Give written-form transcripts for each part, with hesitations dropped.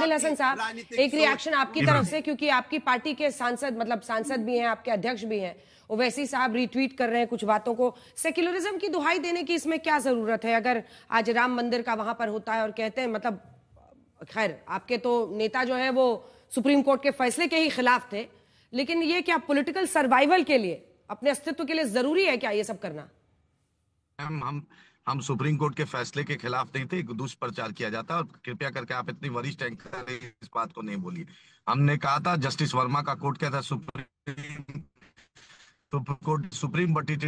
आदिल हसन साहब, एक रिएक्शन आपकी तरफ से, क्योंकि आपकी पार्टी के सांसद, मतलब सांसद भी हैं, आपके अध्यक्ष भी हैं, ओवैसी साहब रिट्वीट कर रहे हैं कुछ बातों को। सेक्युलरिज्म की दुहाई देने की इसमें क्या जरूरत है? अगर आज राम मंदिर का वहां पर होता है और कहते हैं, मतलब खैर आपके तो नेता जो है वो सुप्रीम कोर्ट के फैसले के ही खिलाफ थे, लेकिन ये क्या पॉलिटिकल सर्वाइवल के लिए, अपने अस्तित्व के लिए जरूरी है क्या ये सब करना? हम सुप्रीम कोर्ट के फैसले के खिलाफ नहीं थे, दुष्प्रचार किया जाता है। और कृपया करके आप इतनी वरिष्ठ एंकर इस बात को नहीं बोलिए। हमने कहा था, जस्टिस वर्मा का कोर्ट कहता है supreme court supreme, but it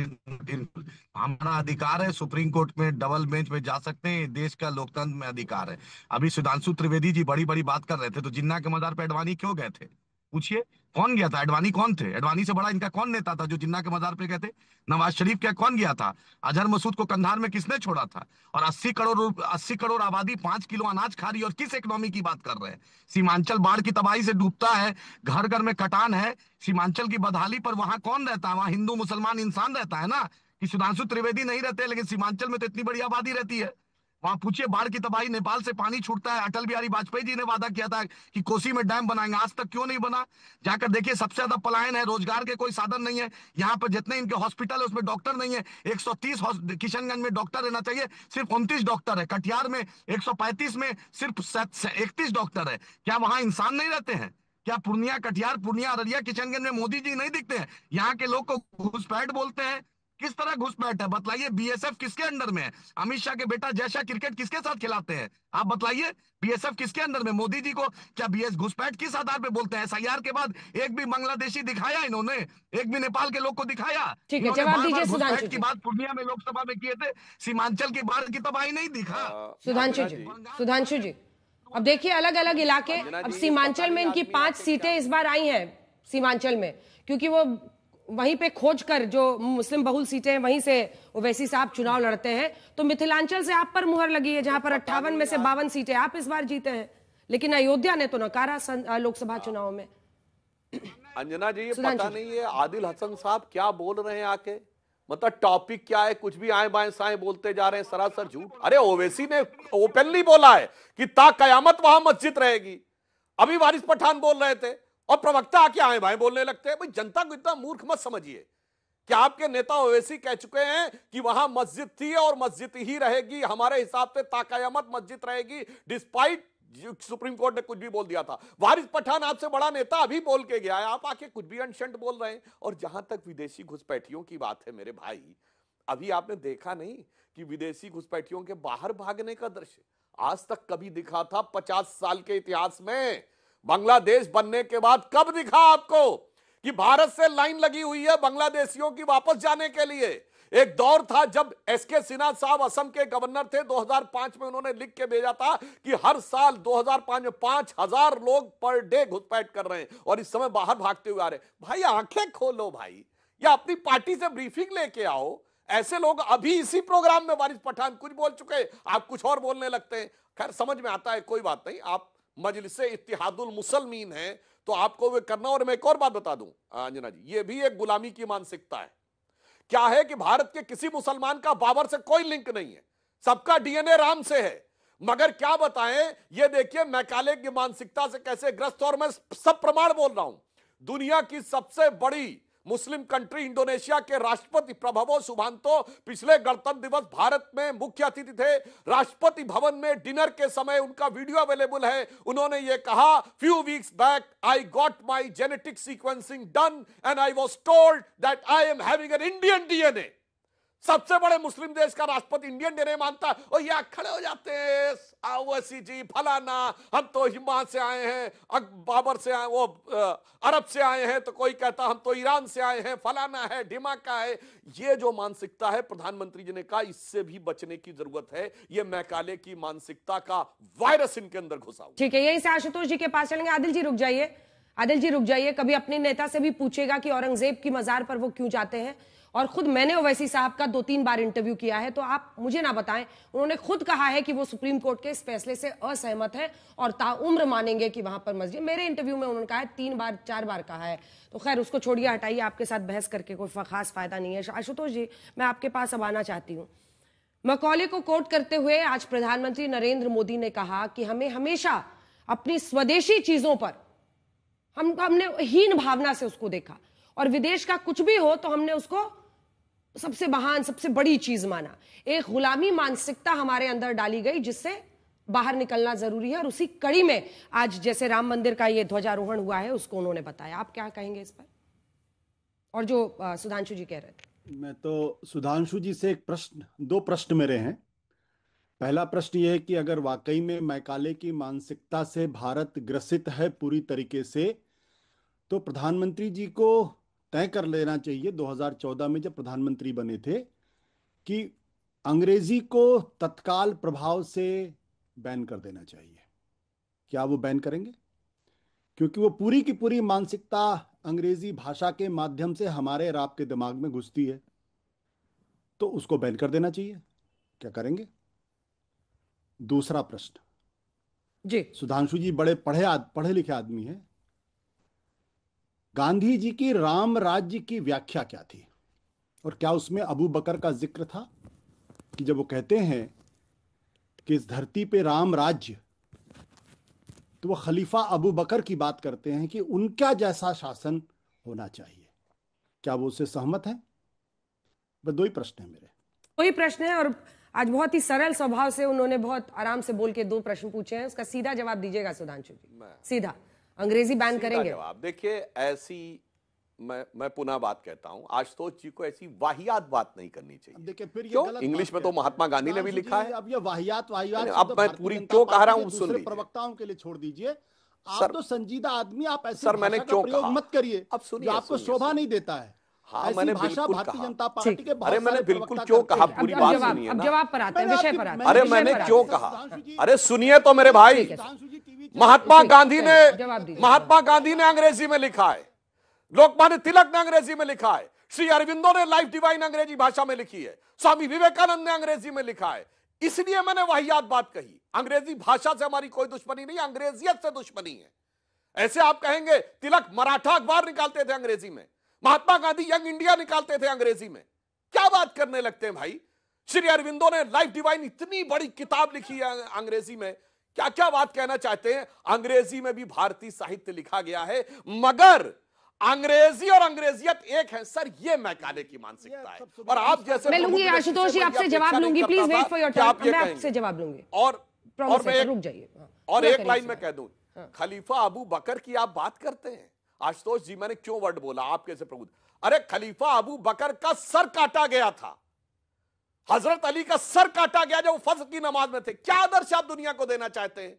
हमारा अधिकार है सुप्रीम कोर्ट में डबल बेंच में जा सकते हैं, देश का लोकतंत्र में अधिकार है। अभी सुधांशु त्रिवेदी जी बड़ी बड़ी बात कर रहे थे, तो जिन्ना के मजार पे अडवाणी क्यों गए थे? पूछिए, कौन गया था? अडवाणी कौन थे? अडवाणी से बड़ा इनका कौन नेता था जो जिन्ना के मजार पे गए थे? नवाज शरीफ क्या कौन गया था? अजहर मसूद को कंधार में किसने छोड़ा था? और 80 करोड़ आबादी 5 किलो अनाज खा रही है, और किस इकोनॉमी की बात कर रहे हैं? सीमांचल बाढ़ की तबाही से डूबता है, घर घर में कटान है। सीमांचल की बदहाली पर वहां कौन रहता है? वहां हिंदू मुसलमान इंसान रहता है ना, कि सुधांशु त्रिवेदी नहीं रहते, लेकिन सीमांचल में तो इतनी बड़ी आबादी रहती है। वहां पूछिए, बाढ़ की तबाही, नेपाल से पानी छूटता है। अटल बिहारी वाजपेयी जी ने वादा किया था कि कोसी में डैम बनाएंगे, आज तक क्यों नहीं बना? जाकर देखिए, सबसे ज्यादा पलायन है, रोजगार के कोई साधन नहीं है। यहाँ पर जितने इनके हॉस्पिटल है उसमें डॉक्टर नहीं है। 130 किशनगंज में डॉक्टर रहना चाहिए, सिर्फ 29 डॉक्टर है। कटिहार में 135 में सिर्फ 31 डॉक्टर है। क्या वहां इंसान नहीं रहते हैं? क्या पूर्णिया, कटिहार, पूर्णिया, अररिया, किशनगंज में मोदी जी नहीं दिखते हैं? यहाँ के लोग को घुसपैठ बोलते हैं। किस तरह घुसपैठ है बतलाइए? बीएसएफ किसके अंडर में है? अमित शाह के बेटा जय शाह क्रिकेट किसके साथ खिलाते हैं? आप बतलाइए, बीएसएफ किसके अंडर में? मोदी जी को क्या घुसपैठ किस आधार पे बोलते हैं? एसआईआर के बाद एक भी बांग्लादेशी दिखाया इन्होंने? एक भी नेपाल के लोग को दिखाया? ठीक है, जवाब दीजिए सुधांशु की बात पूर्णिया में लोकसभा में किए थे, सीमांचल की बाढ़ की तबाही नहीं दिखा। सुधांशु जी, अब देखिए अलग अलग इलाके, अब सीमांचल में इनकी 5 सीटें इस बार आई हैं सीमांचल में, क्योंकि वो वहीं पे खोज कर जो मुस्लिम बहुल सीटें हैं वहीं से ओवैसी साहब चुनाव लड़ते हैं। तो मिथिलांचल से आप पर मुहर लगी है, जहां पर 58 में से 52 सीटें आप इस बार जीते हैं, लेकिन अयोध्या ने तो नकारा लोकसभा चुनाव में। अंजना जी, ये पता नहीं है आदिल हसन साहब क्या बोल रहे हैं आके, मतलब टॉपिक क्या है, कुछ भी आए बाएं साएं बोलते जा रहे हैं, सरासर झूठ। अरे ओवैसी ने ओपनली बोला है कि ता कयामत वहां मस्जिद रहेगी। अभी वारिस पठान बोल रहे थे और प्रवक्ता आके आए भाई बोलने लगते हैं। भाई जनता को इतना मूर्ख मत समझिए। क्या आपके नेता ओवैसी कह चुके हैं कि वहां मस्जिद थी और मस्जिद ही रहेगी, हमारे हिसाब से ताकयामत मस्जिद रहेगी, डिस्पाइट सुप्रीम कोर्ट ने कुछ भी बोल दिया था। वारिस पठान आपसे बड़ा नेता अभी बोल के गया है, आप आके कुछ भी अनशंट बोल रहे हैं। और जहां तक विदेशी घुसपैठियों की बात है मेरे भाई, अभी आपने देखा नहीं कि विदेशी घुसपैठियों के बाहर भागने का दृश्य आज तक कभी दिखा था 50 साल के इतिहास में? बांग्लादेश बनने के बाद कब दिखा आपको कि भारत से लाइन लगी हुई है बांग्लादेशियों की वापस जाने के लिए? एक दौर था जब एसके सिन्हा साहब असम के गवर्नर थे, 2005 में उन्होंने लिख के भेजा था कि हर साल 2005 में 5000 लोग पर डे घुसपैठ कर रहे हैं, और इस समय बाहर भागते हुए आ रहे हैं। भाई आंखें खोलो भाई, या अपनी पार्टी से ब्रीफिंग लेके आओ। ऐसे लोग अभी इसी प्रोग्राम में वारिस पठान कुछ बोल चुके, आप कुछ और बोलने लगते हैं। खैर समझ में आता है, कोई बात नहीं, आप मजलिसे इत्तिहादुल मुसलमीन है तो आपको वे करना। और मैं एक और बात बता दूं अंजना जी, ये भी एक गुलामी की मानसिकता है। क्या है कि भारत के किसी मुसलमान का बाबर से कोई लिंक नहीं है, सबका डीएनए राम से है। मगर क्या बताएं, ये देखिए मैकाले की मानसिकता से कैसे ग्रस्त। और मैं सब प्रमाण बोल रहा हूं, दुनिया की सबसे बड़ी मुस्लिम कंट्री इंडोनेशिया के राष्ट्रपति प्रभवो सुबांतो पिछले गणतंत्र दिवस भारत में मुख्य अतिथि थे। राष्ट्रपति भवन में डिनर के समय उनका वीडियो अवेलेबल है। उन्होंने ये कहा, few weeks back I got my genetic sequencing done and I was told that I am having an Indian DNA. सबसे बड़े मुस्लिम देश का राष्ट्रपति इंडियन डीएनए मानता है, और ये खड़े हो जाते हैं, ओवैसी जी फलाना, हम तो हिमा से आए हैं, बाबर से आए, वो अरब से आए हैं, तो कोई कहता हम तो ईरान से आए हैं, फलाना है, ढिमाका है। ये जो मानसिकता है, प्रधानमंत्री जी ने कहा इससे भी बचने की जरूरत है। ये मैकाले की मानसिकता का वायरस इनके अंदर घुसा हुआ। ठीक है, यहीं से आशुतोष जी के पास चलेंगे। आदिल जी रुक जाइए, आदिल जी रुक जाइए। कभी अपने नेता से भी पूछेगा कि औरंगजेब की मजार पर वो क्यों जाते हैं। और खुद मैंने ओवैसी साहब का 2-3 बार इंटरव्यू किया है, तो आप मुझे ना बताएं। उन्होंने खुद कहा है कि वो सुप्रीम कोर्ट के इस फैसले से असहमत है और ताउम्र मानेंगे कि वहां पर मस्जिद। मेरे इंटरव्यू में उन्होंने कहा है 3 बार 4 बार कहा है। तो खैर उसको छोड़िए, हटाइए, आपके साथ बहस करके कोई खास फायदा नहीं है। आशुतोष जी, मैं आपके पास अब आना चाहती हूँ। मकौले को कोट करते हुए आज प्रधानमंत्री नरेंद्र मोदी ने कहा कि हमें हमेशा अपनी स्वदेशी चीजों पर हमने हीन भावना से उसको देखा, और विदेश का कुछ भी हो तो हमने उसको सबसे महान, सबसे बड़ी चीज माना। एक गुलामी मानसिकता हमारे अंदर डाली गई, जिससे बाहर निकलना जरूरी है। और उसी कड़ी में आज जैसे राम मंदिर का ये ध्वजारोहण हुआ है, उसको उन्होंने बताया। आप क्या कहेंगे इस पर? और जो सुधांशु जी कह रहे थे। मैं तो सुधांशु जी से दो प्रश्न मेरे हैं। पहला प्रश्न यह है कि अगर वाकई में मैकाले की मानसिकता से भारत ग्रसित है पूरी तरीके से, तो प्रधानमंत्री जी को तय कर लेना चाहिए 2014 में जब प्रधानमंत्री बने थे कि अंग्रेजी को तत्काल प्रभाव से बैन कर देना चाहिए। क्या वो बैन करेंगे? क्योंकि वो पूरी की पूरी मानसिकता अंग्रेजी भाषा के माध्यम से हमारे और आपके दिमाग में घुसती है, तो उसको बैन कर देना चाहिए। क्या करेंगे? दूसरा प्रश्न जी, सुधांशु जी बड़े पढ़े लिखे आदमी हैं। गांधी जी की राम राज्य की व्याख्या क्या थी, और क्या उसमें अबू बकर का जिक्र था? कि जब वो कहते हैं कि इस धरती पे राम राज्य, तो वो खलीफा अबू बकर की बात करते हैं कि उनका जैसा शासन होना चाहिए। क्या वो उससे सहमत हैं? बस दो ही प्रश्न है मेरे। दो ही प्रश्न है, और आज बहुत ही सरल स्वभाव से उन्होंने बहुत आराम से बोल के दो प्रश्न पूछे हैं। उसका सीधा जवाब दीजिएगा सुधांशु जी। सीधा अंग्रेजी बैन करेंगे? जवाब देखिए, ऐसी मैं पुनः बात कहता हूं, आशुतोष जी को ऐसी वाहियात बात नहीं करनी चाहिए। देखिए फिर क्यों? इंग्लिश में तो महात्मा गांधी ने भी लिखा है। अब ये वाहियात अब मैं पूरी क्यों कह रहा हूं, सुन लीजिए। प्रवक्ताओं के लिए छोड़ दीजिए। आप तो संजीदा आदमी, आप ऐसे सर मैंने क्यों प्रयोग मत करिए। अब सुनिए, आपको शोभा नहीं देता है। हाँ, मैंने बिल्कुल भारतीय कहा। जनता पार्टी के अरे मैंने बिल्कुल क्यों कहा, पूरी बात सुनिए ना। जवाब पर आते हैं, विषय पर आते हैं। अरे मैंने क्यों कहा? अरे सुनिए तो मेरे भाई, महात्मा गांधी ने अंग्रेजी में लिखा है, लोकमान्य तिलक ने अंग्रेजी में लिखा है, श्री अरविंदो ने लाइफ डिवाइन अंग्रेजी भाषा में लिखी है, स्वामी विवेकानंद ने अंग्रेजी में लिखा है। इसलिए मैंने वाहियात बात कही। अंग्रेजी भाषा से हमारी कोई दुश्मनी नहीं, अंग्रेजियत से दुश्मनी है। ऐसे आप कहेंगे तिलक मराठा अखबार निकालते थे अंग्रेजी में, महात्मा गांधी यंग इंडिया निकालते थे अंग्रेजी में। क्या बात करने लगते हैं भाई? श्री अरविंदो ने लाइफ डिवाइन इतनी बड़ी किताब लिखी है अंग्रेजी में। क्या क्या बात कहना चाहते हैं? अंग्रेजी में भी भारतीय साहित्य लिखा गया है, मगर अंग्रेजी और अंग्रेजियत एक है। सर ये मैकाले की मानसिकता है। और आप जैसे मैं लूंगी आशुतोष जी, आपसे जवाब लूंगी। Please wait for your turn. मैं आपसे जवाब लूंगी। और मैं रुक जाइए। और एक लाइन में कह दूं, खलीफा अबू बकर की आप बात करते हैं। आशुतोष जी मैंने क्यों वर्ड बोला आप कैसे प्रबुद्ध? अरे खलीफा अबू बकर का सर काटा गया था, हजरत अली का सर काटा गया जब वो फज्र की नमाज में थे। क्या आदर्श आप दुनिया को देना चाहते हैं?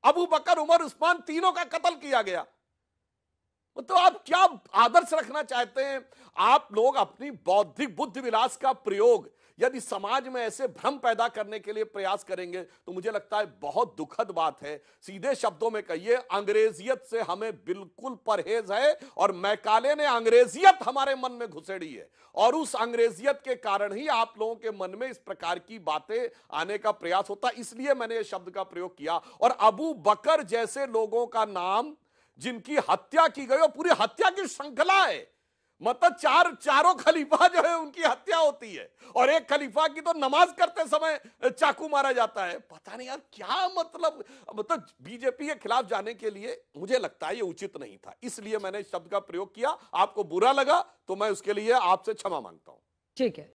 अबू बकर, उमर, उस्मान तीनों का कत्ल किया गया। तो आप क्या आदर्श रखना चाहते हैं? आप लोग अपनी बौद्धिक बुद्धि विलास का प्रयोग यदि समाज में ऐसे भ्रम पैदा करने के लिए प्रयास करेंगे तो मुझे लगता है बहुत दुखद बात है। सीधे शब्दों में कहिए, अंग्रेजियत से हमें बिल्कुल परहेज है, और मैकाले ने अंग्रेजियत हमारे मन में घुसेड़ी है, और उस अंग्रेजियत के कारण ही आप लोगों के मन में इस प्रकार की बातें आने का प्रयास होता। इसलिए मैंने इस शब्द का प्रयोग किया। और अबू बकर जैसे लोगों का नाम जिनकी हत्या की गई, और पूरी हत्या की श्रृंखला है, मतलब चारों खलीफा जो है उनकी हत्या होती है, और एक खलीफा की तो नमाज करते समय चाकू मारा जाता है। पता नहीं यार क्या मतलब बीजेपी के खिलाफ जाने के लिए मुझे लगता है ये उचित नहीं था। इसलिए मैंने इस शब्द का प्रयोग किया। आपको बुरा लगा तो मैं उसके लिए आपसे क्षमा मांगता हूं। ठीक है।